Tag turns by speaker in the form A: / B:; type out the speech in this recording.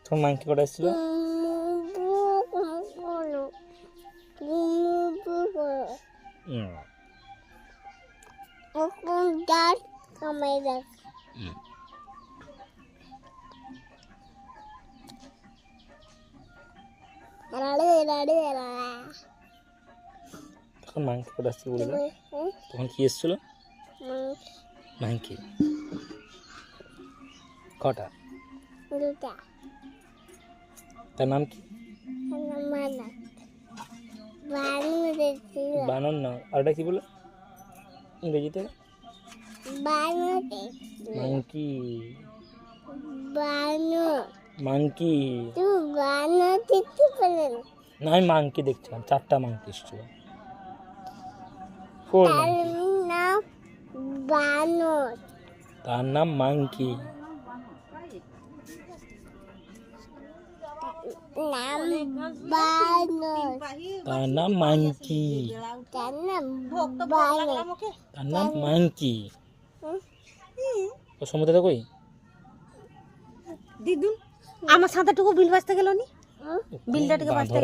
A: তোমার মাংকি কটা এসেছিল? তখন মাংকি কটা এসেছিল বলে দাও। তখন কি এসেছিল? মাংকি কটা? তার নাম কি? বানর না, আরেকটা কি বলে ইংরেজিতে? মাংকি। মাংকি না, আমি মাংকি দেখছিলাম, 4টা মাংকি এসেছিল। তার নাম মাংকি। তার নাম মাংকি। তার নাম মাংকি। ও সমুদ্রে কই
B: দিদুন আমার সাঁতারটুকু বিল বাজতে গেল নি, বিলটা থেকে বাজতে